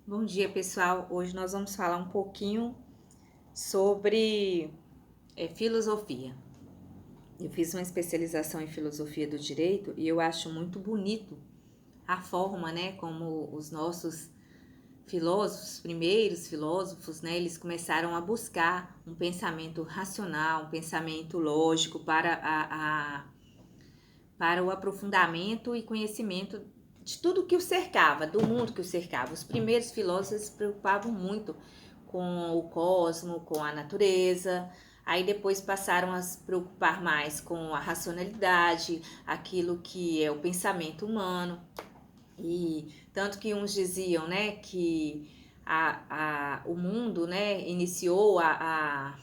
Bom dia, pessoal. Hoje nós vamos falar um pouquinho sobre filosofia. Eu fiz uma especialização em filosofia do direito e eu acho muito bonito a forma, né, como os nossos filósofos, primeiros filósofos, né, eles começaram a buscar um pensamento racional, um pensamento lógico para o aprofundamento e conhecimento de tudo que o cercava, do mundo que o cercava. Os primeiros filósofos se preocupavam muito com o cosmos, com a natureza. Aí depois passaram a se preocupar mais com a racionalidade, aquilo que é o pensamento humano. E tanto que uns diziam, né, que o mundo, né, iniciou a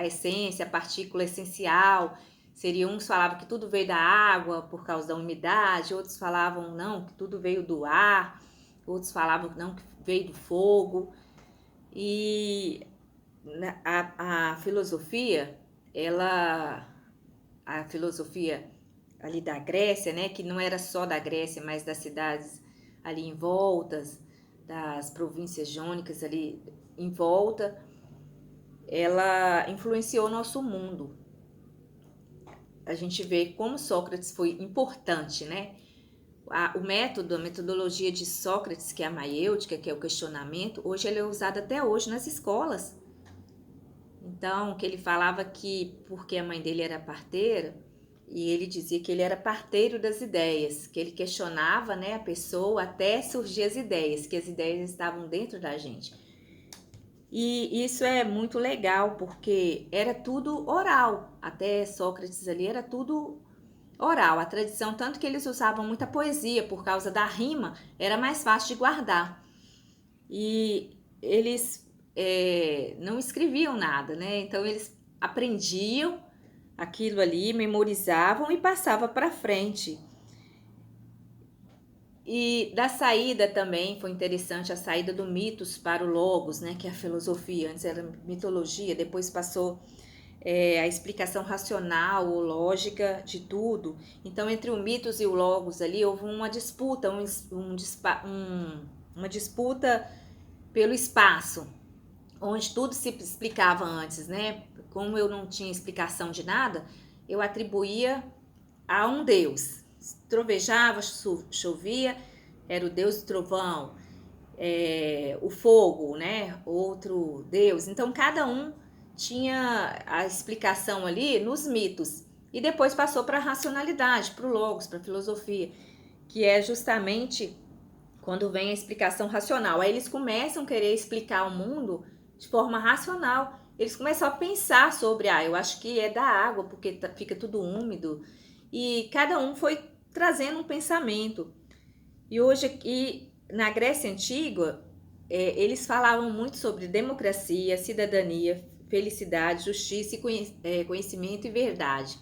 essência, a partícula essencial. Seria uns falavam que tudo veio da água por causa da umidade, outros falavam não, que tudo veio do ar, outros falavam não, que veio do fogo. E a filosofia, a filosofia ali da Grécia, né, que não era só da Grécia, mas das cidades ali em voltas, das províncias jônicas ali em volta, ela influenciou nosso mundo. A gente vê como Sócrates foi importante, né? O método, a metodologia de Sócrates, que é a maiêutica, que é o questionamento, hoje ele é usado até hoje nas escolas. Então, que ele falava que porque a mãe dele era parteira, e ele dizia que ele era parteiro das ideias, que ele questionava, né, a pessoa até surgir as ideias, que as ideias estavam dentro da gente. E isso é muito legal, porque era tudo oral, até Sócrates ali era tudo oral, a tradição, tanto que eles usavam muita poesia, por causa da rima, era mais fácil de guardar. E eles não escreviam nada, né? Então eles aprendiam aquilo ali, memorizavam e passavam para frente. E da saída também foi interessante a saída do mitos para o logos, né? Que é a filosofia. Antes era mitologia, depois passou a explicação racional ou lógica de tudo. Então, entre o mitos e o logos ali, houve uma disputa, uma disputa pelo espaço, onde tudo se explicava antes, né? Como eu não tinha explicação de nada, eu atribuía a um Deus. Trovejava, chovia, era o Deus do trovão, o fogo, né? Outro Deus. Então cada um tinha a explicação ali nos mitos e depois passou para a racionalidade, para o logos, para a filosofia, que é justamente quando vem a explicação racional. Aí eles começam a querer explicar o mundo de forma racional. Eles começam a pensar sobre, eu acho que é da água, porque fica tudo úmido. E cada um foi trazendo um pensamento. E hoje aqui na Grécia Antiga, eles falavam muito sobre democracia, cidadania, felicidade, justiça e conhecimento e verdade.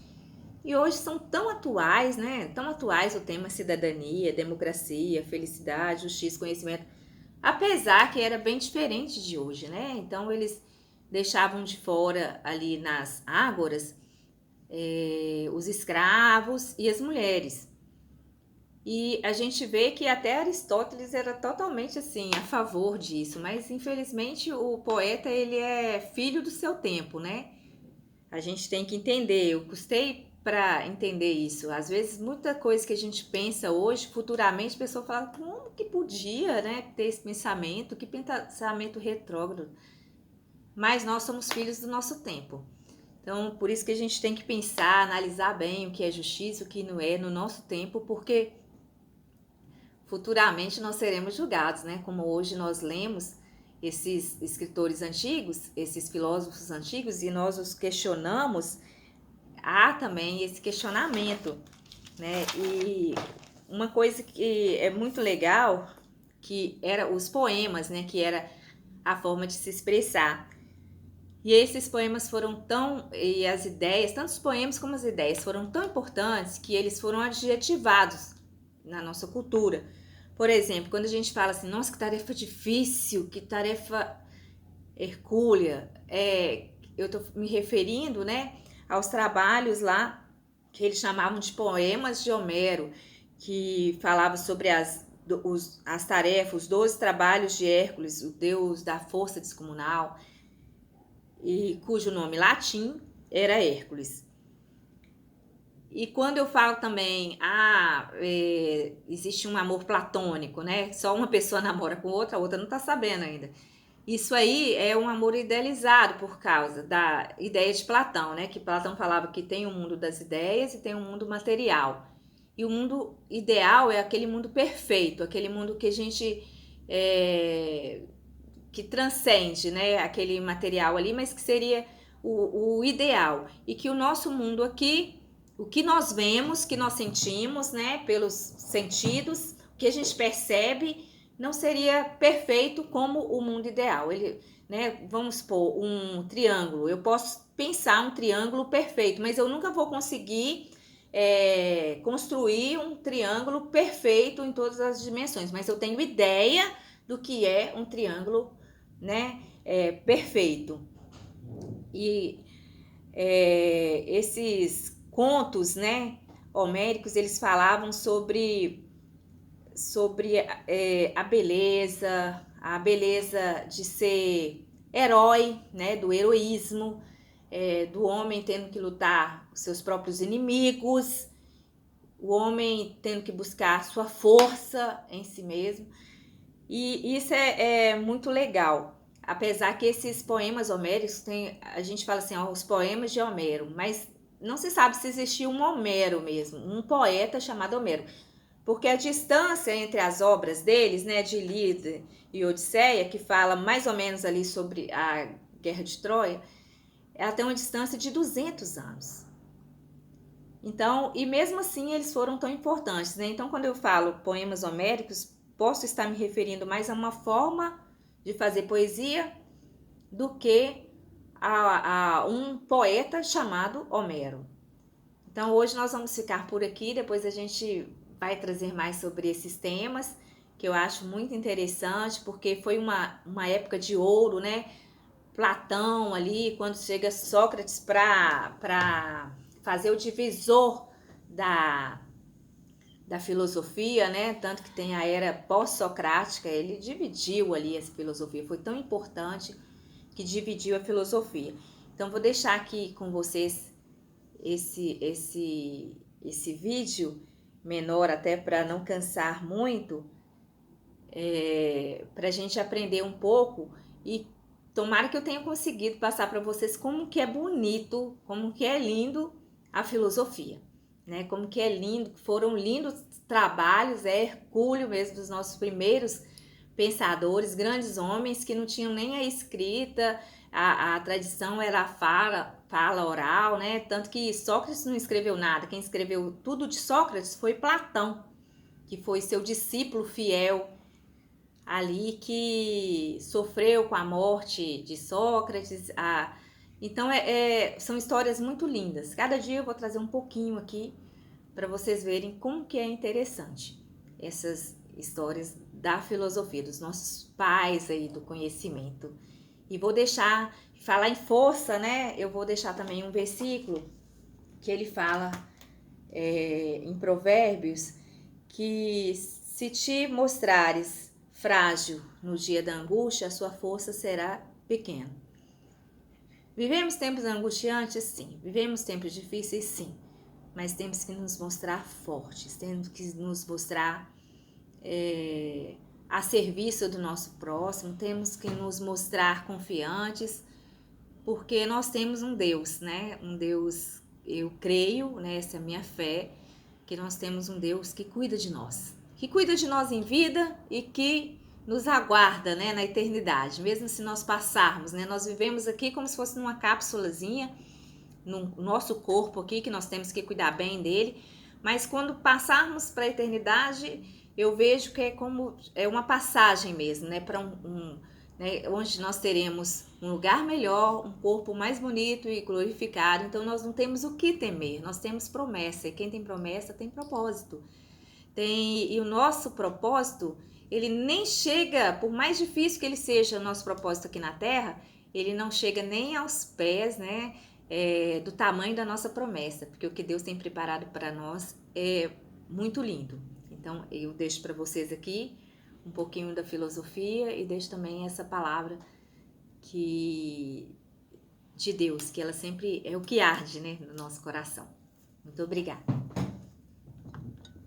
E hoje são tão atuais, né? Tão atuais o tema cidadania, democracia, felicidade, justiça, conhecimento. Apesar que era bem diferente de hoje, né? Então eles deixavam de fora ali nas ágoras os escravos e as mulheres. E a gente vê que até Aristóteles era totalmente assim a favor disso, mas infelizmente o poeta ele é filho do seu tempo, né? A gente tem que entender. Eu custei para entender isso. Às vezes muita coisa que a gente pensa hoje, futuramente a pessoa fala como que podia, né, ter esse pensamento, que pensamento retrógrado. Mas nós somos filhos do nosso tempo. Então, por isso que a gente tem que pensar, analisar bem o que é justiça, o que não é no nosso tempo, porque futuramente nós seremos julgados, né? Como hoje nós lemos esses escritores antigos, esses filósofos antigos, e nós os questionamos, há também esse questionamento, né? E uma coisa que é muito legal, que era os poemas, né? Que era a forma de se expressar. E esses poemas foram e as ideias, tanto os poemas como as ideias, foram tão importantes que eles foram adjetivados na nossa cultura. Por exemplo, quando a gente fala assim, nossa, que tarefa difícil, que tarefa hercúlea, eu estou me referindo, né, aos trabalhos lá que eles chamavam de poemas de Homero, que falava sobre as as tarefas, os 12 trabalhos de Hércules, o deus da força descomunal, e cujo nome latim era Hércules. E quando eu falo também, existe um amor platônico, né? Só uma pessoa namora com outra, a outra não tá sabendo ainda. Isso aí é um amor idealizado por causa da ideia de Platão, né? Que Platão falava que tem o mundo das ideias e tem o mundo material. E o mundo ideal é aquele mundo perfeito, aquele mundo que a gente que transcende, né? Aquele material ali, mas que seria o ideal. E que o nosso mundo aqui, o que nós vemos, que nós sentimos, né? Pelos sentidos, o que a gente percebe, não seria perfeito como o mundo ideal. Ele, né, vamos supor, um triângulo. Eu posso pensar um triângulo perfeito, mas eu nunca vou conseguir construir um triângulo perfeito em todas as dimensões. Mas eu tenho ideia do que é um triângulo, né, perfeito. E esses contos, né, homéricos, eles falavam sobre a beleza de ser herói, né, do heroísmo, do homem tendo que lutar os seus próprios inimigos, o homem tendo que buscar sua força em si mesmo. E isso é muito legal. Apesar que esses poemas homéricos, a gente fala assim, os poemas de Homero, mas não se sabe se existia um Homero mesmo, um poeta chamado Homero. Porque a distância entre as obras deles, né, de Ilíada e Odisseia, que fala mais ou menos ali sobre a Guerra de Troia, ela tem uma distância de 200 anos. Então, e mesmo assim eles foram tão importantes, né? Então, quando eu falo poemas homéricos, posso estar me referindo mais a uma forma de fazer poesia do que a um poeta chamado Homero. Então, hoje nós vamos ficar por aqui, depois a gente vai trazer mais sobre esses temas, que eu acho muito interessante, porque foi uma época de ouro, né? Platão ali, quando chega Sócrates para fazer o divisor da filosofia, né? Tanto que tem a era pós-socrática, ele dividiu ali essa filosofia, foi tão importante que dividiu a filosofia. Então, vou deixar aqui com vocês esse vídeo menor, até para não cansar muito, para a gente aprender um pouco, e tomara que eu tenha conseguido passar para vocês como que é bonito, como que é lindo a filosofia, né? Como que é lindo, foram lindos trabalhos, hercúleo mesmo dos nossos primeiros pensadores, grandes homens que não tinham nem a escrita, a tradição era a fala oral, né? Tanto que Sócrates não escreveu nada, quem escreveu tudo de Sócrates foi Platão, que foi seu discípulo fiel ali, que sofreu com a morte de Sócrates. Então, são histórias muito lindas. Cada dia eu vou trazer um pouquinho aqui para vocês verem como que é interessante essas histórias da filosofia, dos nossos pais aí do conhecimento. E vou deixar, falar em força, né? Eu vou deixar também um versículo que ele fala em Provérbios, que se te mostrares frágil no dia da angústia, a sua força será pequena. Vivemos tempos angustiantes? Sim. Vivemos tempos difíceis? Sim. Mas temos que nos mostrar fortes, temos que nos mostrar a serviço do nosso próximo, temos que nos mostrar confiantes, porque nós temos um Deus, né? Um Deus, eu creio, né? Essa é a minha fé, que nós temos um Deus que cuida de nós em vida e que nos aguarda, né, na eternidade, mesmo se nós passarmos, né? Nós vivemos aqui como se fosse numa cápsulazinha, no nosso corpo aqui, que nós temos que cuidar bem dele, mas quando passarmos para a eternidade, eu vejo que é como uma passagem mesmo, né, para né, onde nós teremos um lugar melhor, um corpo mais bonito e glorificado. Então nós não temos o que temer, nós temos promessa, e quem tem promessa tem propósito. E o nosso propósito, ele nem chega, por mais difícil que ele seja o nosso propósito aqui na Terra, ele não chega nem aos pés, né, do tamanho da nossa promessa, porque o que Deus tem preparado para nós é muito lindo. Então, eu deixo para vocês aqui um pouquinho da filosofia e deixo também essa palavra de Deus, que ela sempre é o que arde, né, no nosso coração. Muito obrigada.